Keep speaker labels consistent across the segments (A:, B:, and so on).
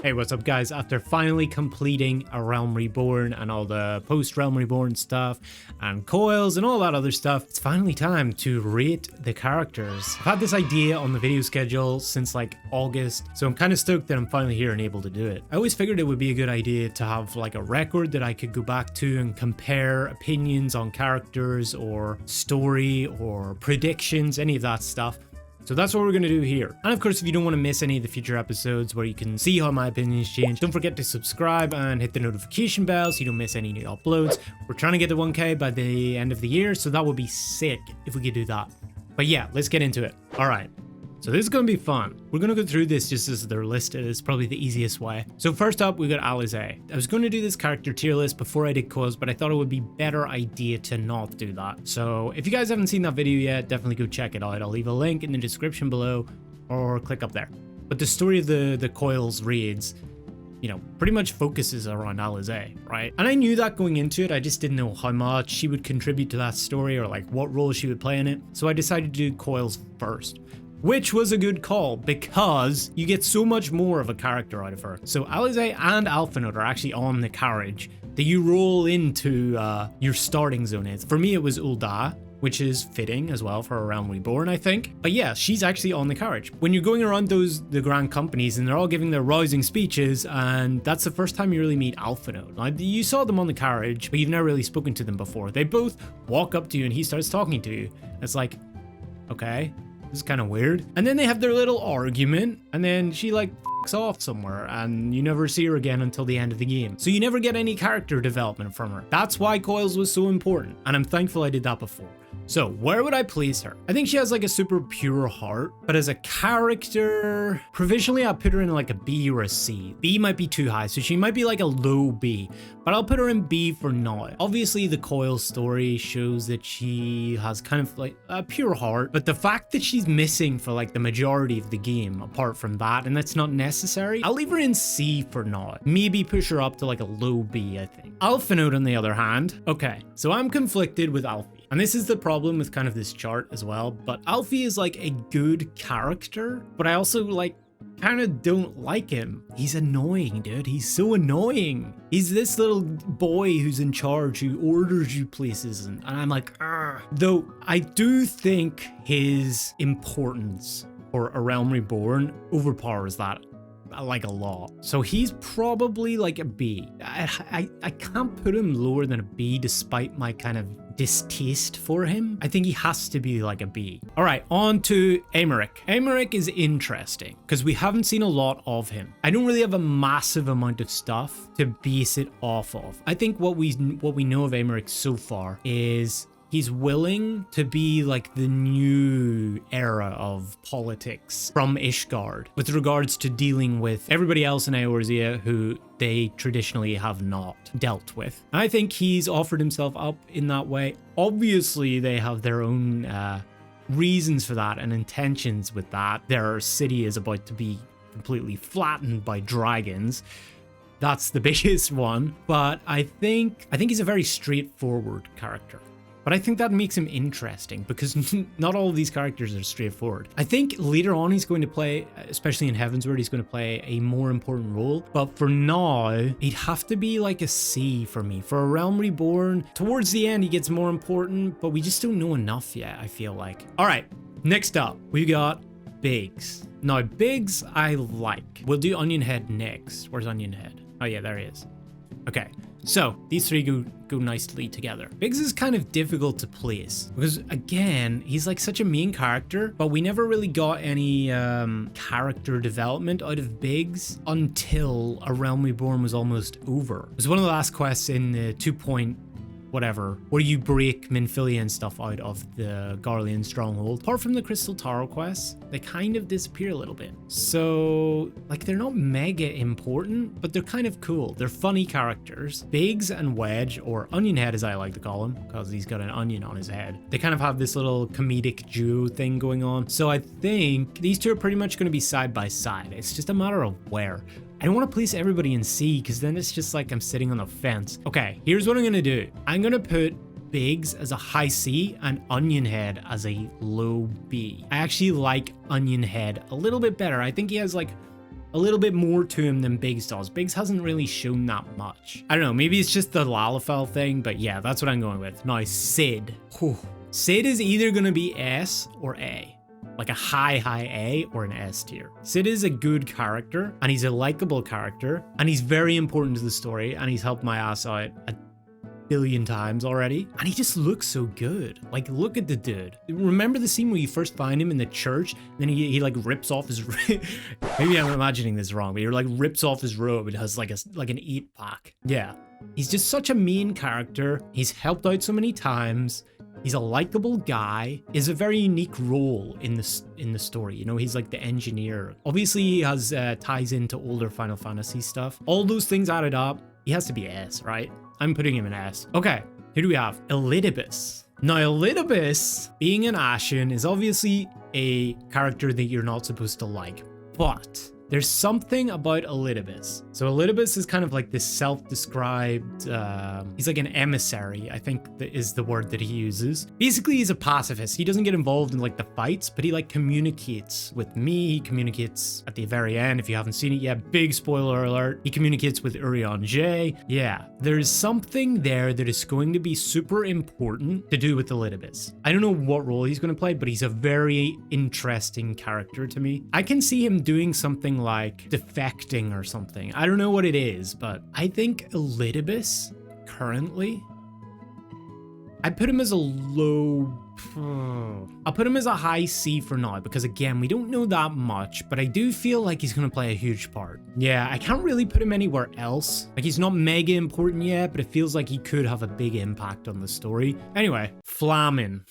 A: Hey, what's up guys? After finally completing A Realm Reborn and all the post-Realm Reborn stuff and coils and all that other stuff, it's finally time to rate the characters. I've had this idea on the video schedule since like August, so I'm kind of stoked that I'm finally here and able to do it. I always figured it would be a good idea to have like a record that I could go back to and compare opinions on characters or story or predictions, any of that stuff. So that's what we're going to do here. And of course, if you don't want to miss any of the future episodes where you can see how my opinions change, don't forget to subscribe and hit the notification bell so you don't miss any new uploads. We're trying to get to 1K by the end of the year, so that would be sick if we could do that. But yeah, let's get into it. All right. So this is going to be fun. We're going to go through this just as they're listed. It's probably the easiest way. So first up, we got Alisaie. I was going to do this character tier list before I did coils, but I thought it would be better idea to not do that. So if you guys haven't seen that video yet, definitely go check it out. I'll leave a link in the description below or click up there. But the story of the coils raids, you know, pretty much focuses around Alisaie, right? And I knew that going into it, I just didn't know how much she would contribute to that story or like what role she would play in it. So I decided to do coils first. Which was a good call because you get so much more of a character out of her. So Alisaie and Alphinaud are actually on the carriage that you roll into your starting zone is. For me, it was Ul'dah, which is fitting as well for A Realm Reborn, I think. But yeah, she's actually on the carriage. When you're going around the grand companies and they're all giving their rousing speeches, and that's the first time you really meet Alphinaud. Now, you saw them on the carriage, but you've never really spoken to them before. They both walk up to you and he starts talking to you. It's like, okay. This is kind of weird. And then they have their little argument, and then she like f***s off somewhere, and you never see her again until the end of the game. So you never get any character development from her. That's why coils was so important, and I'm thankful I did that before. So where would I place her? I think she has like a super pure heart, but as a character, provisionally I'll put her in like a B or a C. B might be too high, so she might be like a low B, but I'll put her in B for now. Obviously the coil story shows that she has kind of like a pure heart, but the fact that she's missing for like the majority of the game, apart from that, and that's not necessary, I'll leave her in C for now. Maybe push her up to like a low B, I think. Alphinaud on the other hand, okay, so I'm conflicted with Alfie. And this is the problem with kind of this chart as well, but Alfie is like a good character, but I also like kind of don't like him. He's annoying, dude. He's so annoying. He's this little boy who's in charge, who orders you places, and I'm like, argh. Though I do think his importance for A Realm Reborn overpowers that like a lot. So he's probably like a B. I can't put him lower than a B despite my kind of distaste for him. I think he has to be like a B. All right, on to Ayemeric. Ayemeric is interesting because we haven't seen a lot of him. I don't really have a massive amount of stuff to base it off of. I think what we know of Ayemeric so far is he's willing to be like the new era of politics from Ishgard with regards to dealing with everybody else in Eorzea who they traditionally have not dealt with. And I think he's offered himself up in that way. Obviously, they have their own reasons for that and intentions with that. Their city is about to be completely flattened by dragons. That's the biggest one. But I think he's a very straightforward character. But I think that makes him interesting because not all of these characters are straightforward. I think later on he's going to play, especially in Heavensward, he's going to play a more important role. But for now, he'd have to be like a C for me. For A Realm Reborn, towards the end he gets more important, but we just don't know enough yet, I feel like. All right, next up, we got Biggs. Now, Biggs I like. We'll do Onion Head next. Where's Onion Head? Oh yeah, there he is. Okay. So these three go nicely together. Biggs is kind of difficult to place because again, he's like such a main character, but we never really got any character development out of Biggs until A Realm Reborn was almost over. It was one of the last quests in the 2. Whatever, where you break Minfilia and stuff out of the Garlean stronghold. Apart from the Crystal Tower quests, they kind of disappear a little bit. So, like, they're not mega important, but they're kind of cool. They're funny characters. Biggs and Wedge, or Onion Head as I like to call him, because he's got an onion on his head. They kind of have this little comedic duo thing going on. So I think these two are pretty much going to be side by side. It's just a matter of where. I don't want to place everybody in C because then it's just like I'm sitting on the fence. Okay, here's what I'm going to do. I'm going to put Biggs as a high C and Onion Head as a low B. I actually like Onion Head a little bit better. I think he has like a little bit more to him than Biggs does. Biggs hasn't really shown that much. I don't know, maybe it's just the Lalafell thing, but yeah, that's what I'm going with. Now, Cid. Whew. Cid is either going to be S or A. Like a high A or an S tier. Cid is a good character, and he's a likable character, and he's very important to the story, and he's helped my ass out a billion times already, and he just looks so good. Like, look at the dude. Remember the scene where you first find him in the church, and then he like rips off his maybe I'm imagining this wrong, but he like rips off his robe and has like an 8-pack. Yeah, he's just such a main character. He's helped out so many times. He's a likable guy. Is a very unique role in the story. You know, he's like the engineer. Obviously, he has ties into older Final Fantasy stuff. All those things added up, he has to be S, right? I'm putting him in S. Okay, who do we have? Elidibus. Now, Elidibus, being an Ashen, is obviously a character that you're not supposed to like, but there's something about Elidibus. So Elidibus is kind of like this self-described, he's like an emissary, I think is the word that he uses. Basically, he's a pacifist. He doesn't get involved in like the fights, but he like communicates with me. He communicates at the very end. If you haven't seen it yet, big spoiler alert. He communicates with Urianger. Yeah, there's something there that is going to be super important to do with Elidibus. I don't know what role he's going to play, but he's a very interesting character to me. I can see him doing something like defecting or something. I don't know what it is, but I think Elidibus currently, I put him as a low, I'll put him as a high C for now, because again, we don't know that much, but I do feel like he's going to play a huge part. Yeah, I can't really put him anywhere else. Like, he's not mega important yet, but it feels like he could have a big impact on the story. Anyway, Flamin.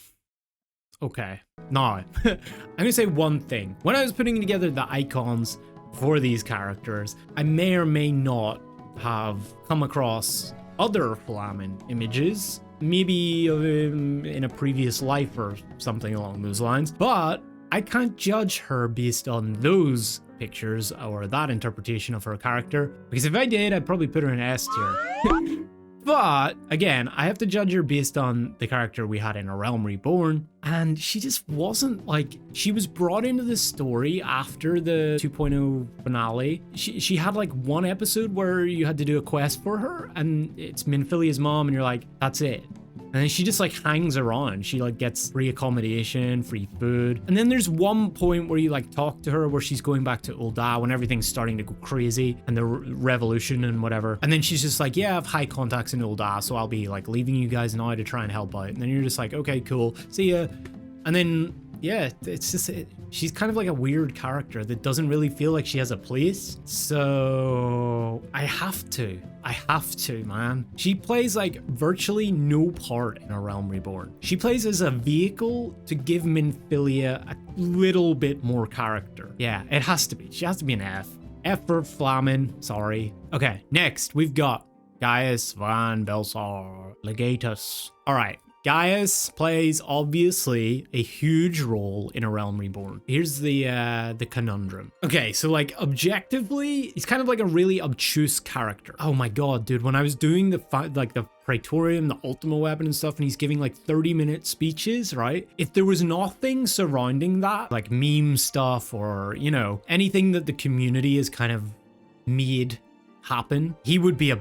A: Okay, now, I'm going to say one thing. When I was putting together the icons for these characters, I may or may not have come across other Flamin images, maybe in a previous life or something along those lines, but I can't judge her based on those pictures or that interpretation of her character, because if I did, I'd probably put her in S tier. But again, I have to judge her based on the character we had in A Realm Reborn, and she just wasn't like, she was brought into the story after the 2.0 finale. She had like one episode where you had to do a quest for her, and it's Minfilia's mom, and you're like, that's it. And then she just like hangs around. She like gets free accommodation, free food. And then there's one point where you like talk to her where she's going back to Ul'dah when everything's starting to go crazy and the revolution and whatever. And then she's just like, yeah, I have high contacts in Ul'dah, so I'll be like leaving you guys now to try and help out. And then you're just like, okay, cool. See ya. And then, yeah, it's just, she's kind of like a weird character that doesn't really feel like she has a place. So I have to, man. She plays like virtually no part in A Realm Reborn. She plays as a vehicle to give Minfilia a little bit more character. Yeah, it has to be. She has to be an F. F for Flamin, sorry. Okay, next we've got Gaius van Baelsar, Legatus. All right. Gaius plays, obviously, a huge role in A Realm Reborn. Here's the conundrum. Okay, so like objectively, he's kind of like a really obtuse character. Oh my god, dude, when I was doing the Praetorium, the Ultima weapon and stuff, and he's giving like 30-minute speeches, right? If there was nothing surrounding that, like meme stuff or, you know, anything that the community has kind of made happen, he would be a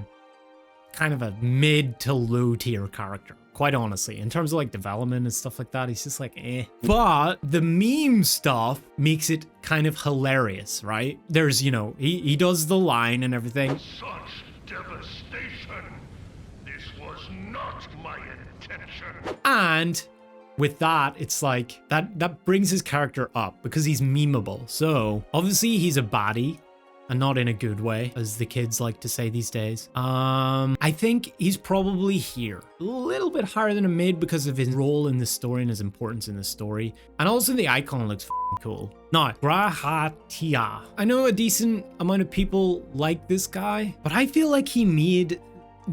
A: kind of a mid to low tier character. Quite honestly, in terms of like development and stuff like that, he's just like, eh. But the meme stuff makes it kind of hilarious, right? There's, you know, he does the line and everything.
B: Such devastation. This was not my intention.
A: And with that, it's like, that brings his character up because he's memeable. So obviously he's a baddie. And not in a good way, as the kids like to say these days. I think he's probably here. A little bit higher than a mid because of his role in the story and his importance in the story. And also the icon looks cool. Now, Rhitahtyn. I know a decent amount of people like this guy, but I feel like he made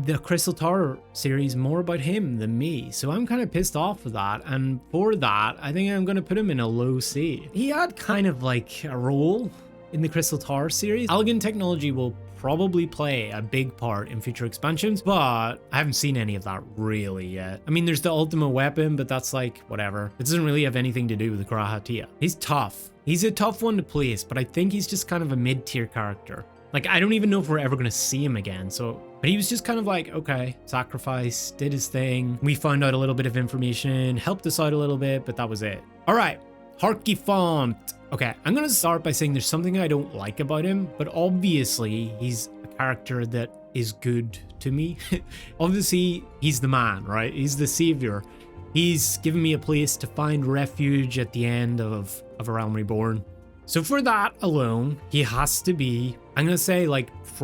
A: the Crystal Tower series more about him than me. So I'm kind of pissed off with that. And for that, I think I'm going to put him in a low C. He had kind of like a role in the Crystal Tower series. Elegant technology will probably play a big part in future expansions, but I haven't seen any of that really yet. I mean, there's the ultimate weapon, but that's like, whatever. It doesn't really have anything to do with Rhitahtyn. He's tough. He's a tough one to place, but I think he's just kind of a mid-tier character. Like, I don't even know if we're ever going to see him again, so... But he was just kind of like, okay, sacrifice, did his thing. We found out a little bit of information, helped us out a little bit, but that was it. All right, Haurchefant. Okay, I'm going to start by saying there's something I don't like about him, but obviously he's a character that is good to me. Obviously, he's the man, right? He's the savior. He's given me a place to find refuge at the end of A Realm Reborn. So for that alone, he has to be, I'm going to say like he's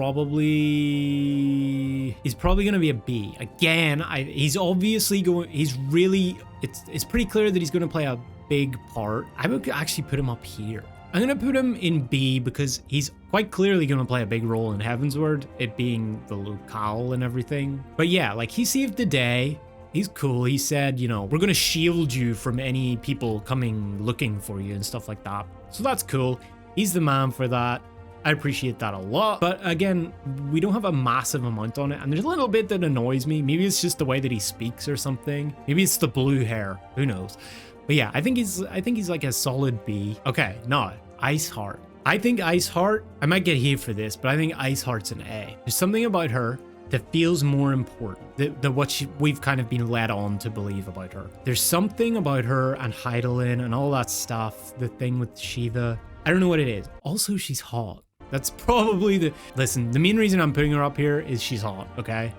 A: probably going to be a B. Again, he's obviously going, he's really, it's pretty clear that he's going to play a big part. I would actually put him up here. I'm going to put him in B because he's quite clearly going to play a big role in Heavensward, it being the locale and everything. But yeah, like he saved the day. He's cool. He said, you know, we're going to shield you from any people coming looking for you and stuff like that. So that's cool. He's the man for that. I appreciate that a lot. But again, we don't have a massive amount on it. And there's a little bit that annoys me. Maybe it's just the way that he speaks or something. Maybe it's the blue hair. Who knows? But yeah, I think he's like a solid B. Okay, no, Iceheart. I think Iceheart, I might get hate for this, but I think Iceheart's an A. There's something about her that feels more important than what we've kind of been led on to believe about her. There's something about her and Rhitahtyn and all that stuff, the thing with Shiva. I don't know what it is. Also, she's hot. That's probably listen, the main reason I'm putting her up here is she's hot, okay?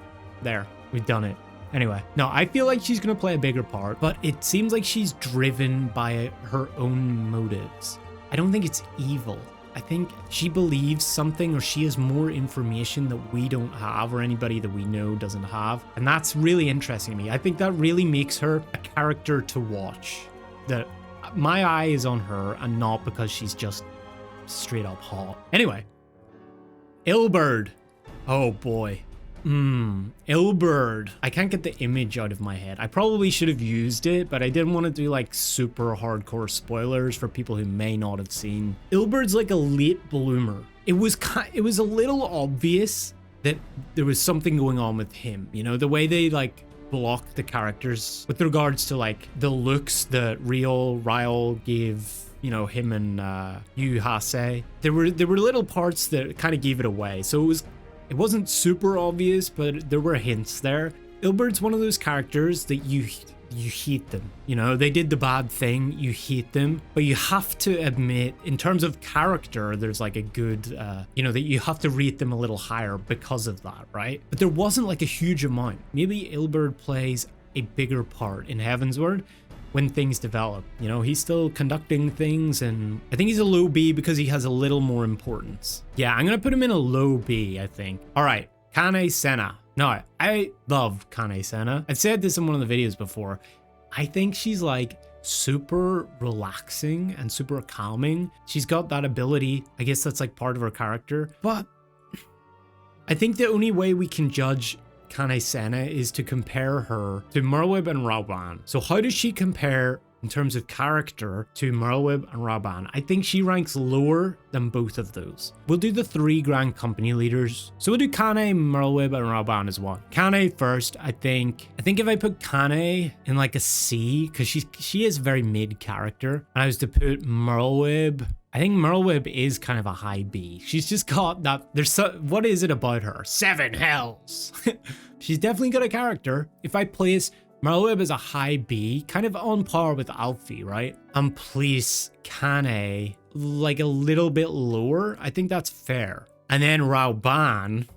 A: There, we've done it. Anyway, no, I feel like she's gonna play a bigger part, but it seems like she's driven by her own motives. I don't think it's evil. I think she believes something, or she has more information that we don't have, or anybody that we know doesn't have. And that's really interesting to me. I think that really makes her a character to watch. That my eye is on her and not because she's just straight up hot. Anyway, Ilberd. Oh boy. Ilberd. I can't get the image out of my head. I probably should have used it, but I didn't want to do like super hardcore spoilers for people who may not have seen. Ilberd's like a late bloomer. It was a little obvious that there was something going on with him. You know, the way they like blocked the characters with regards to like the looks that Ryle gave, you know, him and Alisaie. There were little parts that kind of gave it away. So it wasn't super obvious, but there were hints there. Ilberd's one of those characters that you hate them. You know, they did the bad thing, you hate them, but you have to admit, in terms of character, there's like a good, you know, that you have to rate them a little higher because of that, right? But there wasn't like a huge amount. Maybe Ilberd plays a bigger part in Heavensward when things develop. You know, he's still conducting things, and I think he's a low B because he has a little more importance. Yeah, I'm gonna put him in a low B, I think. All right, Kan-E-Senna. No, I love Kan-E-Senna. I've said this in one of the videos before. I think she's like super relaxing and super calming. She's got that ability. I guess that's like part of her character. But I think the only way we can judge Kan-E-Senna is to compare her to Merlwyb and Raubahn. So how does she compare in terms of character to Merlwyb and Raubahn? I think she ranks lower than both of those. We'll do the 3 Grand Company leaders. So we'll do Kan-E, Merlwyb, and Raubahn as one. Kan-E first, I think if I put Kan-E in like a C, because she is very mid character, and I was to put Merlwyb, I think Merlwyb is kind of a high B. She's just got that, what is it about her? 7 hells. She's definitely got a character. If I place Merlwyb as a high B, kind of on par with Alfie, right? And place Kan-E like a little bit lower. I think that's fair. And then Raubahn,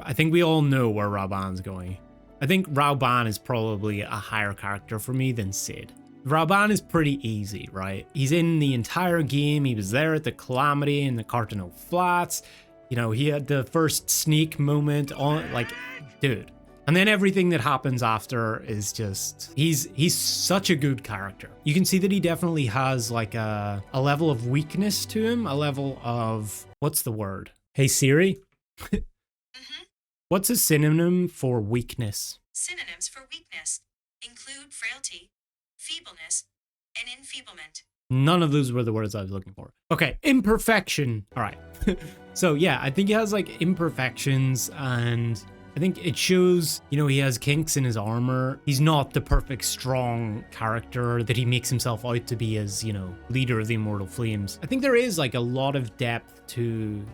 A: I think we all know where Raubahnn's going. I think Raubahn is probably a higher character for me than Cid. Raubahn is pretty easy, right? He's in the entire game. He was there at the Calamity and the Cartano Flats. You know, he had the first sneak moment on, like, dude. And then everything that happens after is just, he's such a good character. You can see that he definitely has like a level of weakness to him, a level of, what's the word? Hey Siri? What's a synonym for weakness?
C: Synonyms for weakness include frailty, feebleness, and enfeeblement.
A: None of those were the words I was looking for. Okay, imperfection. All right. So yeah, I think he has like imperfections, and I think it shows, you know, he has kinks in his armor. He's not the perfect strong character that he makes himself out to be as, you know, leader of the Immortal Flames. I think there is like a lot of depth to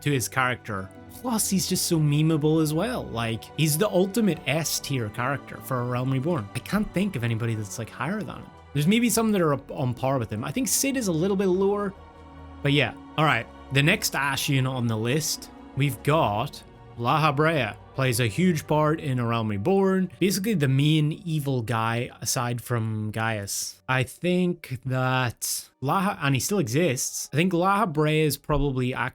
A: his character. Plus, he's just so memeable as well. Like, he's the ultimate S tier character for A Realm Reborn. I can't think of anybody that's like higher than him. There's maybe some that are up on par with him. I think Cid is a little bit lower, but yeah. All right, the next Ascian on the list, we've got Lahabrea. Plays a huge part in A Realm Reborn. Basically the main evil guy aside from Gaius. I think that and he still exists. I think Lahabrea is probably I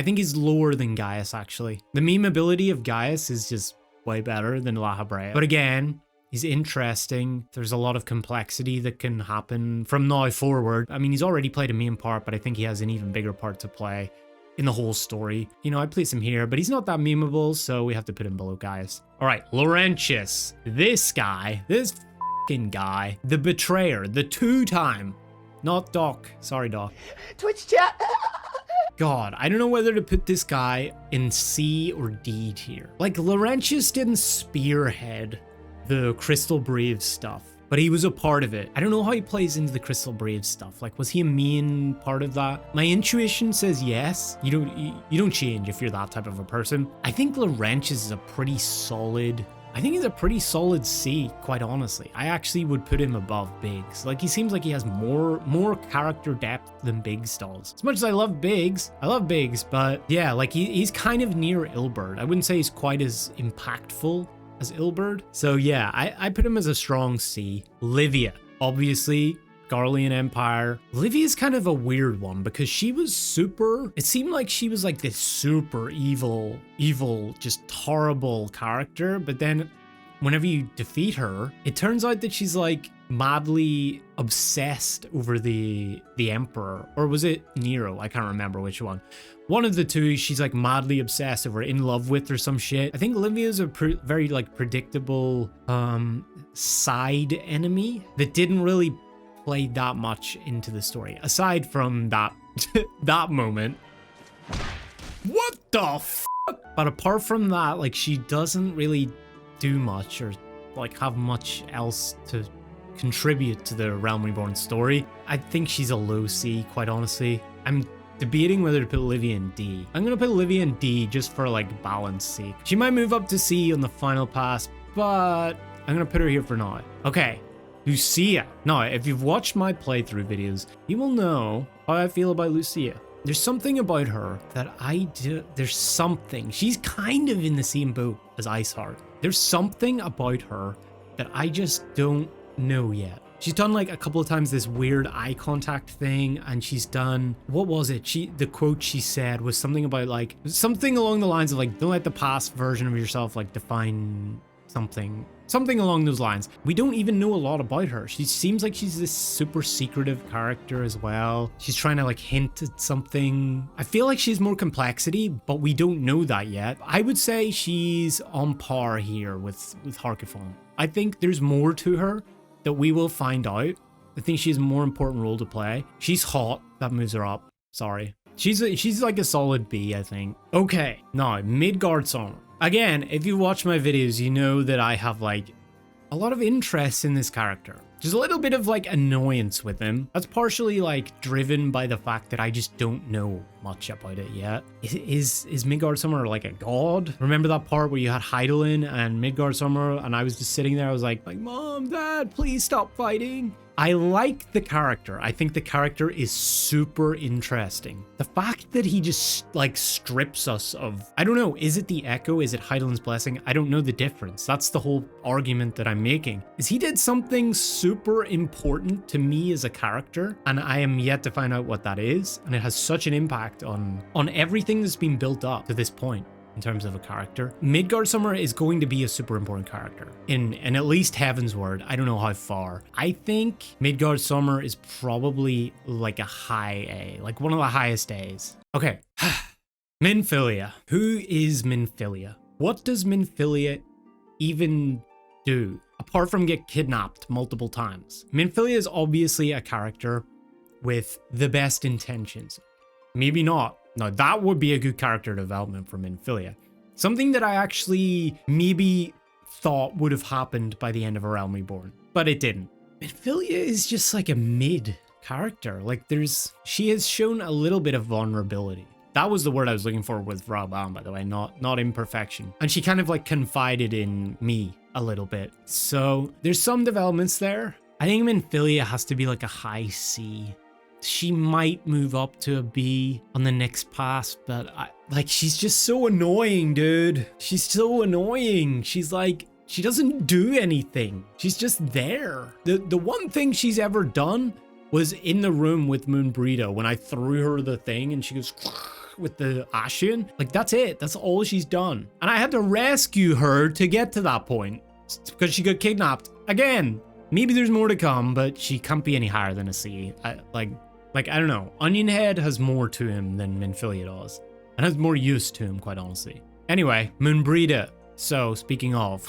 A: think he's lower than Gaius actually. The meme ability of Gaius is just way better than Lahabrea. But again, he's interesting. There's a lot of complexity that can happen from now forward. I mean, he's already played a main part, but I think he has an even bigger part to play in the whole story. You know, I place him here, but he's not that memeable, so we have to put him below Gaius. All right, Laurentius. This guy, this fucking guy, the betrayer, the two-time, not Doc. Sorry, Doc.
C: Twitch chat.
A: God, I don't know whether to put this guy in C or D tier. Like, Laurentius didn't spearhead the Crystal Brave stuff, but he was a part of it. I don't know how he plays into the Crystal Brave stuff. Like, was he a main part of that? My intuition says yes. You don't change if you're that type of a person. I think Laurentius is a pretty solid, I think he's a pretty solid C, quite honestly. I actually would put him above Biggs. Like, he seems like he has more character depth than Biggs does. As much as I love Biggs, but yeah, like he's kind of near Ilberd. I wouldn't say he's quite as impactful as Ilberd. So yeah, I put him as a strong C. Livia, obviously, Garlean Empire. Livia's kind of a weird one because she was it seemed like she was like this super evil, just horrible character. But then whenever you defeat her, it turns out that she's like madly obsessed over the Emperor. Or was it Nero? I can't remember which one. One of the two, she's like madly obsessed over, in love with, or some shit. I think Livia's a very like predictable side enemy that didn't really play that much into the story. Aside from that that moment. What the fuck? But apart from that, like, she doesn't really do much or like have much else to contribute to the Realm Reborn story. I think she's a low C, quite honestly. I'm debating whether to put Livia in D. I'm gonna put Livia in D just for like balance sake. She might move up to C on the final pass, but I'm gonna put her here for now. Okay, Lucia. Now, if you've watched my playthrough videos, you will know how I feel about Lucia. There's something about her that there's something. She's kind of in the same boat as Iceheart. There's something about her that I just don't know yet. She's done like a couple of times this weird eye contact thing, and she's done, what was it? The quote she said was something about like, something along the lines of like, don't let the past version of yourself like define something along those lines. We don't even know a lot about her. She seems like she's this super secretive character as well. She's trying to like hint at something. I feel like she's more complexity, but we don't know that yet. I would say she's on par here with Haurchefant. I think there's more to her that we will find out. I think she has a more important role to play. She's hot. That moves her up. Sorry. She's like a solid B, I think. Okay, now Midgardsormr. Again, if you watch my videos, you know that I have like a lot of interest in this character. There's a little bit of like annoyance with him. That's partially like driven by the fact that I just don't know much about it yet. Is Midgardsormr like a god? Remember that part where you had Hydaelyn and Midgardsormr, and I was just sitting there, I was like, Mom, Dad, please stop fighting. I like the character. I think the character is super interesting. The fact that he just like strips us of, I don't know, is it the Echo? Is it Hydaelyn's Blessing? I don't know the difference. That's the whole argument that I'm making. Is he did something super important to me as a character, and I am yet to find out what that is, and it has such an impact on everything that's been built up to this point. In terms of a character, Midgardsormr is going to be a super important character in at least Heavensward. I don't know how far. I think Midgardsormr is probably like a high A, like one of the highest A's. Okay, Minfilia. Who is Minfilia? What does Minfilia even do apart from get kidnapped multiple times? Minfilia is obviously a character with the best intentions. Maybe not. Now, that would be a good character development for Minfilia. Something that I actually maybe thought would have happened by the end of A Realm Reborn, but it didn't. Minfilia is just like a mid character. Like she has shown a little bit of vulnerability. That was the word I was looking for with Raubahn, by the way, not imperfection. And she kind of like confided in me a little bit. So there's some developments there. I think Minfilia has to be like a high C. She might move up to a B on the next pass, but she's just so annoying, dude. She's so annoying. She's like, she doesn't do anything. She's just there. The one thing she's ever done was in the room with Moenbryda when I threw her the thing and she goes with the Ashen. Like, that's it. That's all she's done. And I had to rescue her to get to that point because she got kidnapped again. Maybe there's more to come, but she can't be any higher than a C. I don't know. Onionhead has more to him than Minfilia does, and has more use to him, quite honestly. Anyway, Moenbryda. So, speaking of,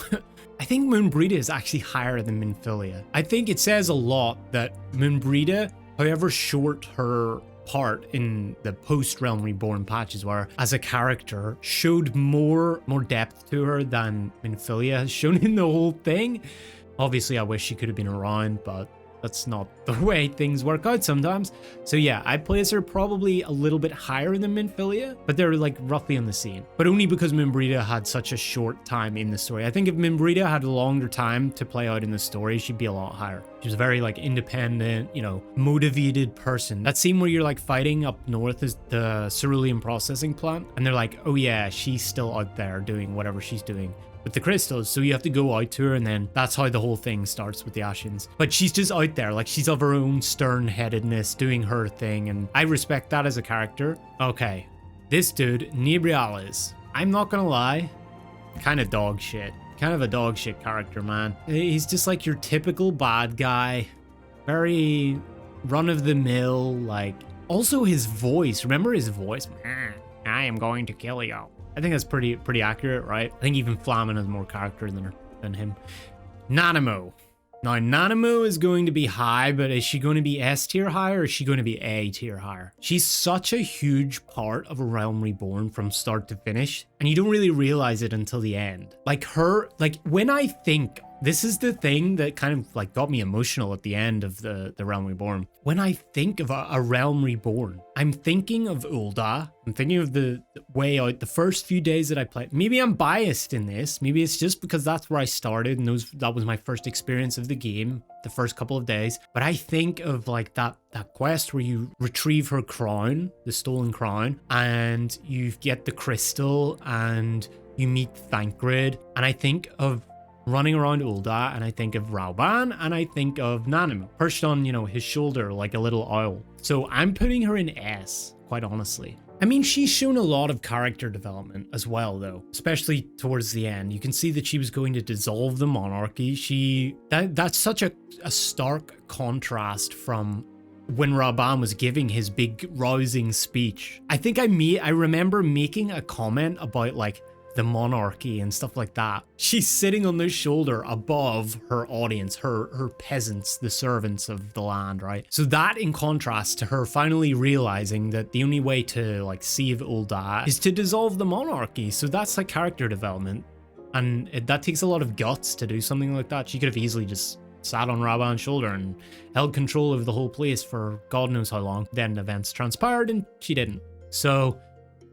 A: I think Moenbryda is actually higher than Minfilia. I think it says a lot that Moenbryda, however short her part in the post-Realm Reborn patches were, as a character, showed more depth to her than Minfilia has shown in the whole thing. Obviously, I wish she could have been around, but that's not the way things work out sometimes. So yeah, I'd place her probably a little bit higher than Minfilia, but they're like roughly on the same. But only because Moenbryda had such a short time in the story. I think if Moenbryda had a longer time to play out in the story, she'd be a lot higher. She was a very like independent, motivated person. That scene where you're like fighting up north is the cerulean processing plant, and they're like, oh yeah, she's still out there doing whatever she's doing with the crystals, so you have to go out to her, and then that's how the whole thing starts with the Ashens. But she's just out there, like she's of her own stern-headedness, doing her thing, and I respect that as a character. Okay, this dude, Nabriales, I'm not gonna lie, kind of dog shit. Kind of a dog shit character, man. He's just like your typical bad guy, very run-of-the-mill, like, also his voice, remember his voice? I am going to kill you. I think that's pretty accurate, right? I think even Flamen has more character than him. Nanamo. Now, Nanamo is going to be high, but is she going to be S tier higher or is she going to be A tier higher? She's such a huge part of A Realm Reborn from start to finish, and you don't really realize it until the end. Like when I think, this is the thing that kind of like got me emotional at the end of the Realm Reborn. When I think of a Realm Reborn, I'm thinking of Ul'dah. I'm thinking of the way out, the first few days that I played. Maybe I'm biased in this. Maybe it's just because that's where I started and that was my first experience of the game, the first couple of days. But I think of like that quest where you retrieve her crown, the stolen crown, and you get the crystal and you meet Thancred. And I think of running around Ul'dah, and I think of Raubahn, and I think of Nanamo perched on, his shoulder like a little owl. So I'm putting her in S, quite honestly. I mean, she's shown a lot of character development as well, though, especially towards the end. You can see that she was going to dissolve the monarchy. That's such a stark contrast from when Raubahn was giving his big rousing speech. I think I remember making a comment about like the monarchy and stuff like that. She's sitting on their shoulder above her audience, her peasants, the servants of the land, right? So that in contrast to her finally realizing that the only way to like save Ul'dah is to dissolve the monarchy. So that's like character development. And that takes a lot of guts to do something like that. She could have easily just sat on Raubahn's shoulder and held control of the whole place for God knows how long. Then events transpired and she didn't. So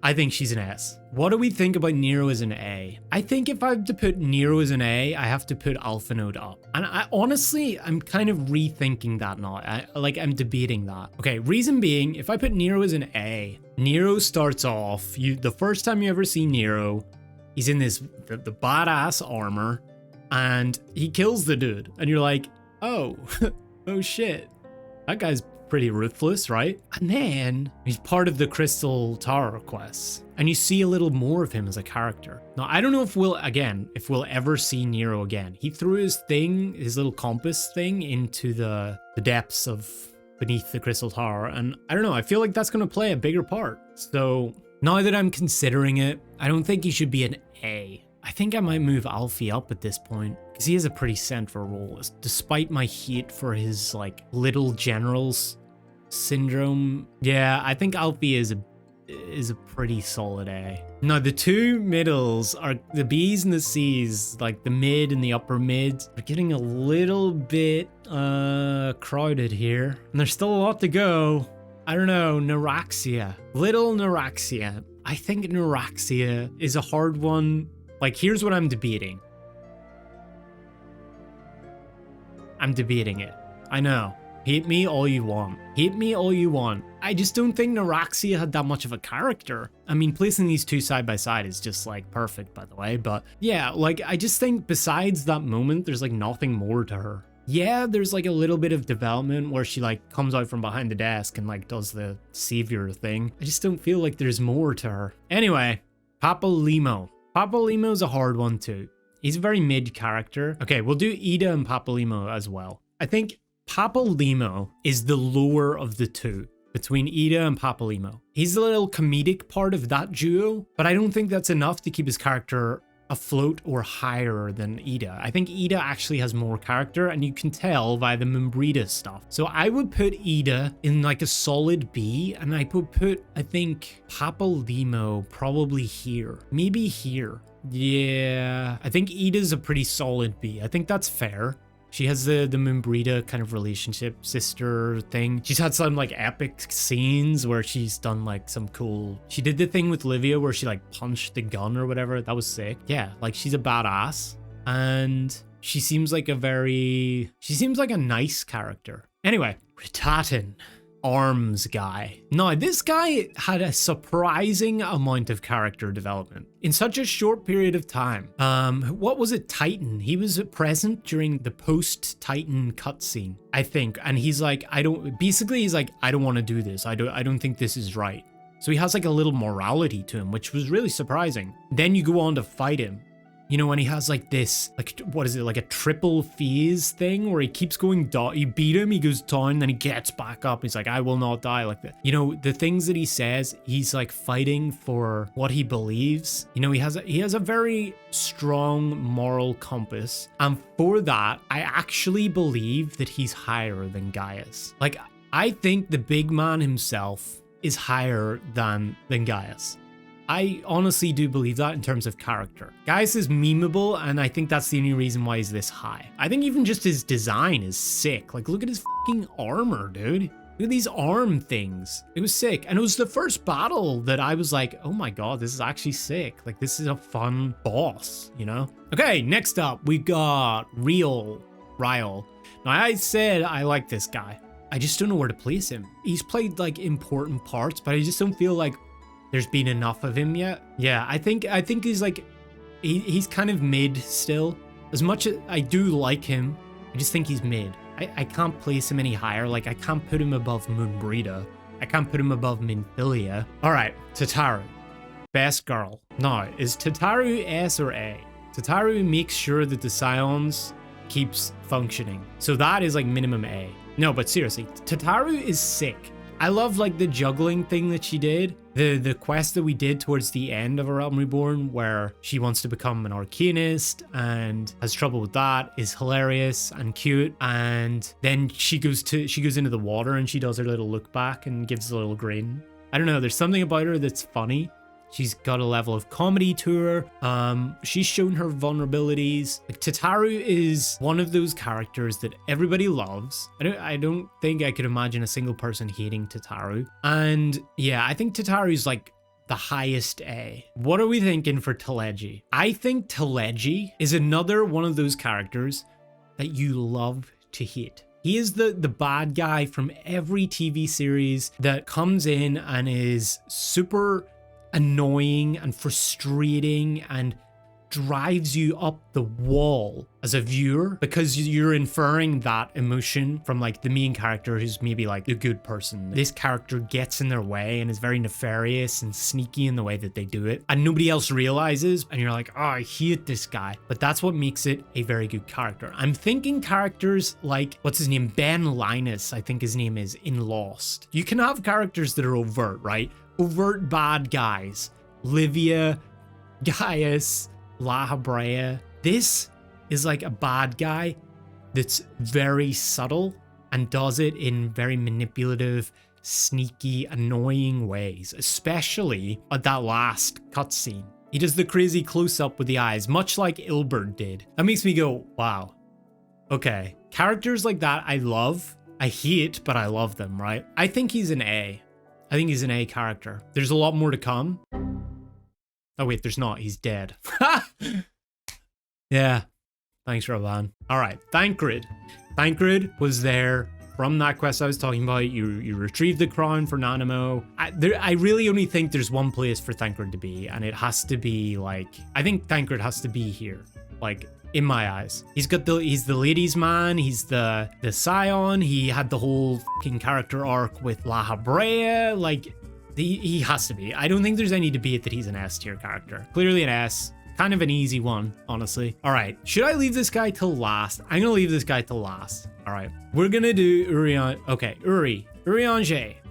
A: I think she's an S. What do we think about Nero as an A? I think if I have to put Nero as an A, I have to put Alphinaud up. And I'm kind of rethinking that now. I'm debating that. Okay, reason being, if I put Nero as an A, Nero starts off, the first time you ever see Nero, he's in the badass armor, and he kills the dude. And you're like, oh, oh shit. That guy's pretty ruthless, right? And then he's part of the Crystal Tower quests, and you see a little more of him as a character. Now, I don't know if we'll ever see Nero again. He threw his little compass thing into the depths of beneath the Crystal Tower, and I don't know, I feel like that's going to play a bigger part. So now that I'm considering it, I don't think he should be an A. I think I might move Alfie up at this point, because he has a pretty central role. Despite my hate for his like little generals Syndrome. Yeah, I think Alfie is a pretty solid A. Now, the two middles are the B's and the C's, like the mid and the upper mid. They're getting a little bit crowded here. And there's still a lot to go. I don't know, Noraxia. Little Noraxia. I think Noraxia is a hard one. Like, here's what I'm debating. I'm debating it. I know. Hate me all you want. Hate me all you want. I just don't think Noraxia had that much of a character. I mean, placing these two side by side is just like perfect, by the way. But yeah, like, I just think besides that moment, there's like nothing more to her. Yeah, there's like a little bit of development where she like comes out from behind the desk and like does the savior thing. I just don't feel like there's more to her. Anyway, Papalymo. Papalymo's a hard one too. He's a very mid character. Okay, we'll do Ida and Papalymo as well. I think Papalymo is the lower of the two between Ida and Papalymo. He's the little comedic part of that duo, but I don't think that's enough to keep his character afloat or higher than Ida. I think Ida actually has more character, and you can tell by the Moenbryda stuff. So I would put Ida in like a solid B, and I would put, I think, Papalymo probably here. Maybe here. Yeah, I think Ida's a pretty solid B. I think that's fair. She has the Moenbryda kind of relationship sister thing. She's had some like epic scenes where she's done like some cool... She did the thing with Livia where she like punched the gun or whatever. That was sick. Yeah, like she's a badass. And she seems like a nice character. Anyway, Rhitahtyn. Arms guy. Now, this guy had a surprising amount of character development in such a short period of time. What was it? Titan. He was present during the post-Titan cutscene, I think. And he's like, I don't want to do this. I don't think this is right. So he has like a little morality to him, which was really surprising. Then you go on to fight him. You know, and he has like this, like, what is it, like a triple phase thing where he keeps going down. You beat him, he goes down, then he gets back up. He's like, I will not die, like that. You know, the things that he says, he's like fighting for what he believes. You know, he has a very strong moral compass. And for that, I actually believe that he's higher than Gaius. Like, I think the big man himself is higher than Gaius. I honestly do believe that in terms of character. Gaius is memeable, and I think that's the only reason why he's this high. I think even just his design is sick. Like, look at his fucking armor, dude. Look at these arm things. It was sick. And it was the first battle that I was like, oh my god, this is actually sick. Like, this is a fun boss, you know? Okay, next up, we got Ryle. Now, I said I like this guy. I just don't know where to place him. He's played, like, important parts, but I just don't feel like there's been enough of him yet. Yeah, I think he's like, he's kind of mid still. As much as I do like him, I just think he's mid. I can't place him any higher. Like, I can't put him above Moenbryda. I can't put him above Minfilia. All right, Tataru. Best girl. Now, is Tataru S or A? Tataru makes sure that the Scions keeps functioning. So that is like minimum A. No, but seriously, Tataru is sick. I love like the juggling thing that she did. The quest that we did towards the end of A Realm Reborn where she wants to become an arcanist and has trouble with that is hilarious and cute. And then she goes into the water and she does her little look back and gives a little grin. I don't know, there's something about her that's funny. She's got a level of comedy to her. She's shown her vulnerabilities. Like, Tataru is one of those characters that everybody loves. I don't think I could imagine a single person hating Tataru. And yeah, I think Tataru's like the highest A. What are we thinking for Teledji? I think Teledji is another one of those characters that you love to hate. He is the bad guy from every TV series that comes in and is super annoying and frustrating and drives you up the wall as a viewer because you're inferring that emotion from like the main character who's maybe like a good person. This character gets in their way and is very nefarious and sneaky in the way that they do it, and nobody else realizes, and you're like, oh, I hate this guy. But that's what makes it a very good character. I'm thinking characters like, what's his name? Ben Linus, I think his name is, in Lost. You can have characters that are overt, right? Overt bad guys. Livia, Gaius, Lahabrea. This is like a bad guy that's very subtle and does it in very manipulative, sneaky, annoying ways, especially at that last cutscene. He does the crazy close-up with the eyes, much like Ilberd did. That makes me go, wow. Okay, characters like that I love. I hate, but I love them, right? I think he's an A. I think he's an A character. There's a lot more to come. Oh wait, there's not. He's dead. Yeah. Thanks, Raubahn. All right, Thancred. Thancred was there from that quest I was talking about. You retrieved the crown for Nanamo. I really only think there's one place for Thancred to be, and it has to be like, I think Thancred has to be here, like in my eyes. He's the ladies' man. He's the scion. He had the whole fucking character arc with Lahabrea. Like he has to be. I don't think there's any debate that he's an S tier character. Clearly an S. Kind of an easy one, honestly. All right, should I leave this guy till last? I'm gonna leave this guy till last. All right, we're gonna do Urianger,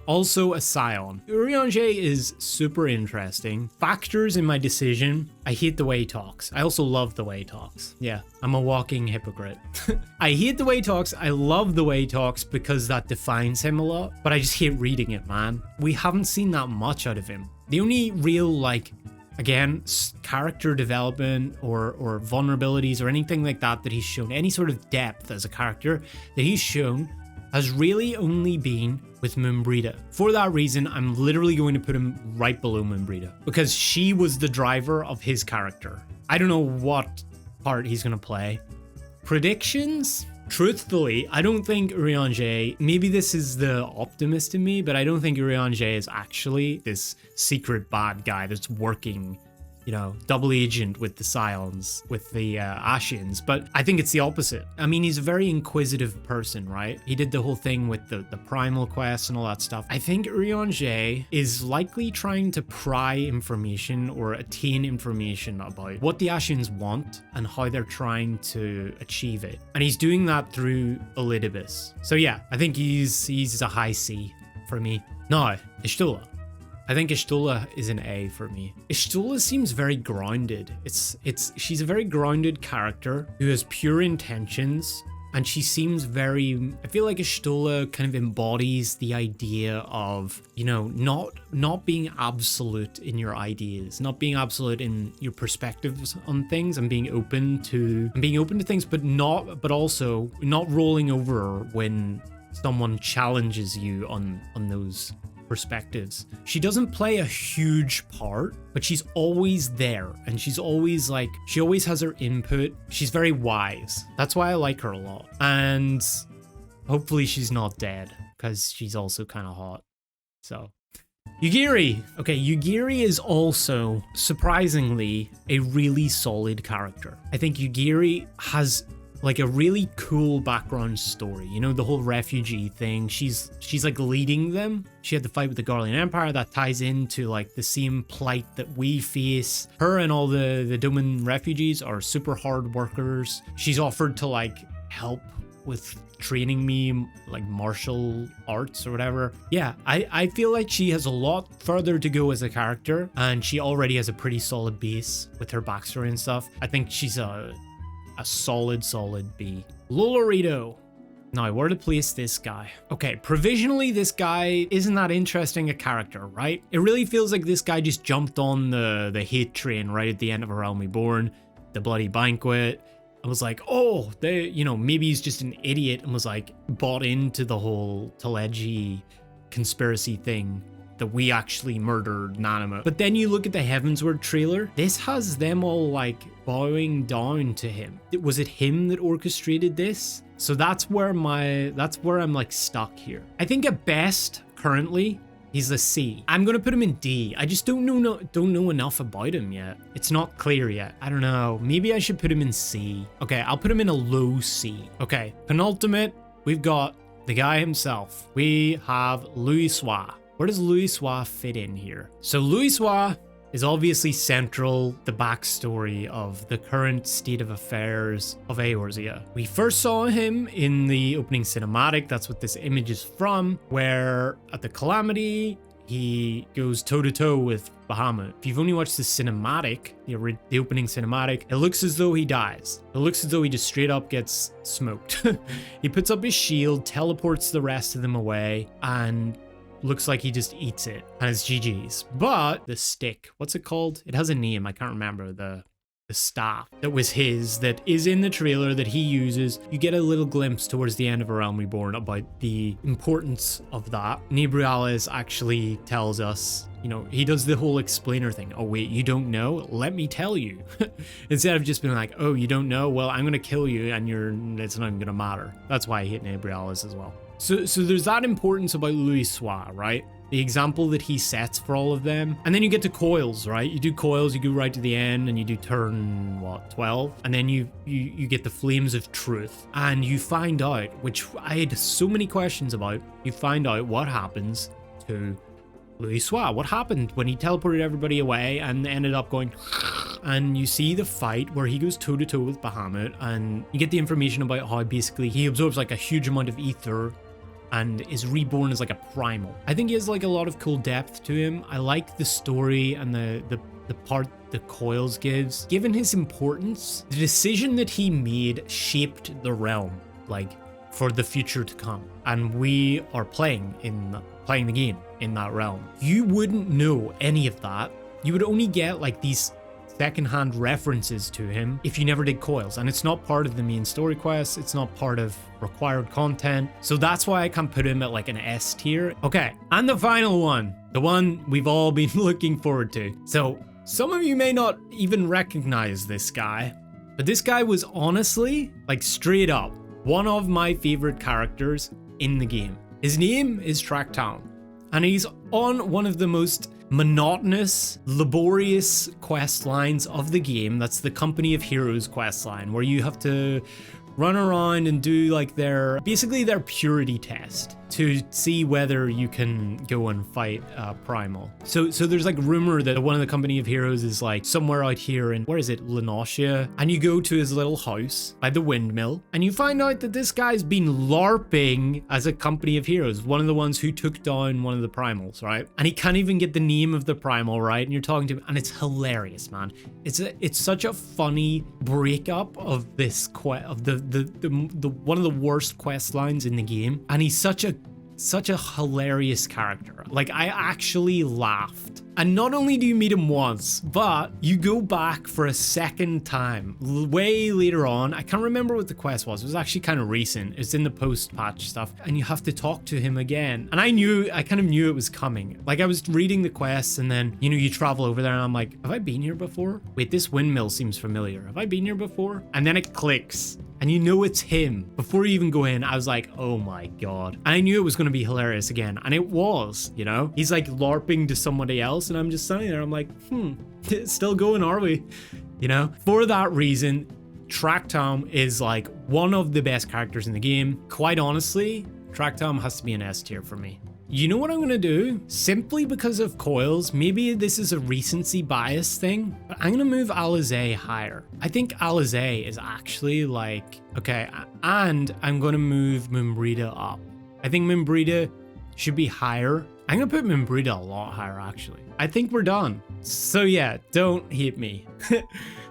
A: also a scion. Urianger is super interesting. Factors in my decision: I hate the way he talks. I also love the way he talks. Yeah, I'm a walking hypocrite. I hate the way he talks. I love the way he talks because that defines him a lot, but I just hate reading it, man. We haven't seen that much out of him. The only real, like, again, character development or vulnerabilities or anything like that he's shown, any sort of depth as a character that he's shown, has really only been with Moenbryda. For that reason, I'm literally going to put him right below Moenbryda because she was the driver of his character. I don't know what part he's going to play. Predictions? Truthfully, I don't think Urianger, maybe this is the optimist in me, but I don't think Urianger is actually this secret bad guy that's working, you know, double agent with the Scions, with the Ashians, but I think it's the opposite. I mean, he's a very inquisitive person, right? He did the whole thing with the primal quest and all that stuff. I think Urianger is likely trying to pry information or attain information about what the Ashians want and how they're trying to achieve it. And he's doing that through Elidibus. So yeah, I think he's a high C for me. Now, Y'shtola. I think Y'shtola is an A for me. Y'shtola seems very grounded. She's a very grounded character who has pure intentions, and she seems very, I feel like Y'shtola kind of embodies the idea of, you know, not being absolute in your ideas, not being absolute in your perspectives on things, and being open to things, but also not rolling over when someone challenges you on those perspectives. She doesn't play a huge part, but she's always there, and she's always like, she always has her input. She's very wise. That's why I like her a lot. And hopefully she's not dead, because she's also kind of hot. So Yugiri. Okay, Yugiri is also surprisingly a really solid character. I think Yugiri has like a really cool background story. You know, the whole refugee thing. She's like leading them. She had the fight with the Garlean Empire that ties into like the same plight that we face. Her and all the Doman refugees are super hard workers. She's offered to like help with training me like martial arts or whatever. Yeah, I feel like she has a lot further to go as a character, and she already has a pretty solid base with her backstory and stuff. I think she's a solid B. Lolorito. Now, where to place this guy? Okay, provisionally, this guy isn't that interesting a character, right? It really feels like this guy just jumped on the hate train right at the end of A Realm Reborn, the bloody banquet. I was like, oh, maybe he's just an idiot and was like bought into the whole Teledji conspiracy thing that we actually murdered Nanamo. But then you look at the Heavensward trailer, this has them all like bowing down to him. Was it him that orchestrated this? So that's where I'm like stuck here. I think at best currently he's a C. I'm gonna put him in D. I just don't know enough about him yet. It's not clear yet. I don't know. Maybe I should put him in C. Okay, I'll put him in a low C. Okay, penultimate, we've got the guy himself. We have Louisoix. Where does Louisoix fit in here? So Louisoix is obviously central, the backstory of the current state of affairs of Eorzea. We first saw him in the opening cinematic, that's what this image is from, where at the Calamity, he goes toe-to-toe with Bahamut. If you've only watched the cinematic, the opening cinematic, it looks as though he dies. It looks as though he just straight up gets smoked. He puts up his shield, teleports the rest of them away, and looks like he just eats it. And it's GG's. But the stick, what's it called? It has a name, I can't remember. The staff that was his, that is in the trailer that he uses. You get a little glimpse towards the end of A Realm Reborn about the importance of that. Nabriales actually tells us, you know, he does the whole explainer thing. Oh wait, you don't know? Let me tell you. Instead of just being like, oh, you don't know? Well, I'm gonna kill you and it's not even gonna matter. That's why I hate Nabriales as well. So there's that importance about Louisoix, right? The example that he sets for all of them. And then you get to coils, right? You do coils, you go right to the end, and you do turn, what, 12? And then you get the Flames of Truth. And you find out, which I had so many questions about, you find out what happens to Louisoix. What happened when he teleported everybody away and ended up going... And you see the fight where he goes toe-to-toe with Bahamut, and you get the information about how basically he absorbs like a huge amount of ether and is reborn as like a primal. I think he has like a lot of cool depth to him. I like the story and the part the coils gives. Given his importance, the decision that he made shaped the realm, like for the future to come. And we are playing the game in that realm. You wouldn't know any of that. You would only get like these secondhand references to him if you never did coils, and it's not part of the main story quest, it's not part of required content, so that's why I can put him at like an S tier. Okay, and the final one, the one we've all been looking forward to. So some of you may not even recognize this guy, but this guy was honestly, like straight up, one of my favorite characters in the game. His name is Rhitahtyn, and he's on one of the most monotonous, laborious quest lines of the game. That's the Company of Heroes quest line, where you have to run around and do like basically their purity test to see whether you can go and fight Primal. So there's like rumor that one of the Company of Heroes is like somewhere out here in, where is it, Laurentius, and you go to his little house by the windmill, and you find out that this guy's been LARPing as a Company of Heroes, one of the ones who took down one of the Primals, right? And he can't even get the name of the Primal right, and you're talking to him, and it's hilarious, man. It's such a funny breakup of this of the one of the worst quest lines in the game, and he's such a hilarious character. Like, I actually laughed. And not only do you meet him once, but you go back for a second time way later on. I can't remember what the quest was. It was actually kind of recent. It's in the post-patch stuff, and you have to talk to him again. And I kind of knew it was coming. Like, I was reading the quests, and then, you know, you travel over there, and I'm like, have I been here before? Wait, this windmill seems familiar. Have I been here before? And then it clicks, and you know it's him. Before you even go in, I was like, oh my god. And I knew it was going to be hilarious again, and it was, you know? He's like LARPing to somebody else, and I'm just sitting there, I'm like, still going, are we? You know? For that reason, Rhitahtyn is like one of the best characters in the game. Quite honestly, Rhitahtyn has to be an S tier for me. You know what I'm gonna do? Simply because of coils, maybe this is a recency bias thing, but I'm gonna move Alisaie higher. I think Alisaie is actually like, okay, and I'm gonna move Moenbryda up. I think Moenbryda should be higher. I'm gonna put Moenbryda a lot higher, actually. I think we're done. So yeah, don't hate me.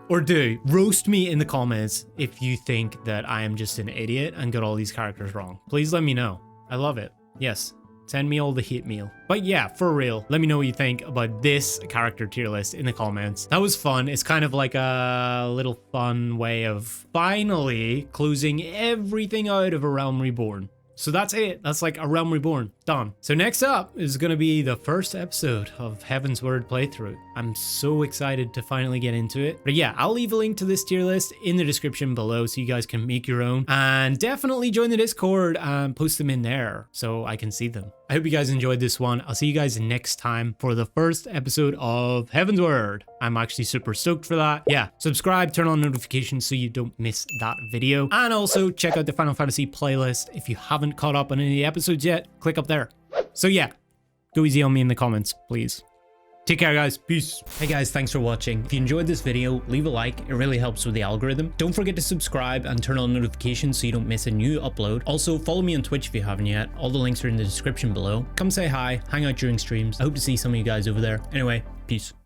A: Or do. Roast me in the comments if you think that I am just an idiot and got all these characters wrong. Please let me know. I love it. Yes. Send me all the hate mail. But yeah, for real, let me know what you think about this character tier list in the comments. That was fun. It's kind of like a little fun way of finally closing everything out of A Realm Reborn. So that's it. That's like A Realm Reborn. Done. So next up is going to be the first episode of Heavensward playthrough. I'm so excited to finally get into it. But yeah, I'll leave a link to this tier list in the description below so you guys can make your own. And definitely join the Discord and post them in there so I can see them. I hope you guys enjoyed this one. I'll see you guys next time for the first episode of Heavensward. I'm actually super stoked for that. Yeah, subscribe, turn on notifications so you don't miss that video. And also check out the Final Fantasy playlist. If you haven't caught up on any episodes yet, click up there. So yeah, go easy on me in the comments, please. Take care, guys. Peace. Hey guys, thanks for watching. If you enjoyed this video, leave a like. It really helps with the algorithm. Don't forget to subscribe and turn on notifications so you don't miss a new upload. Also, follow me on Twitch if you haven't yet. All the links are in the description below. Come say hi, hang out during streams. I hope to see some of you guys over there. Anyway, peace.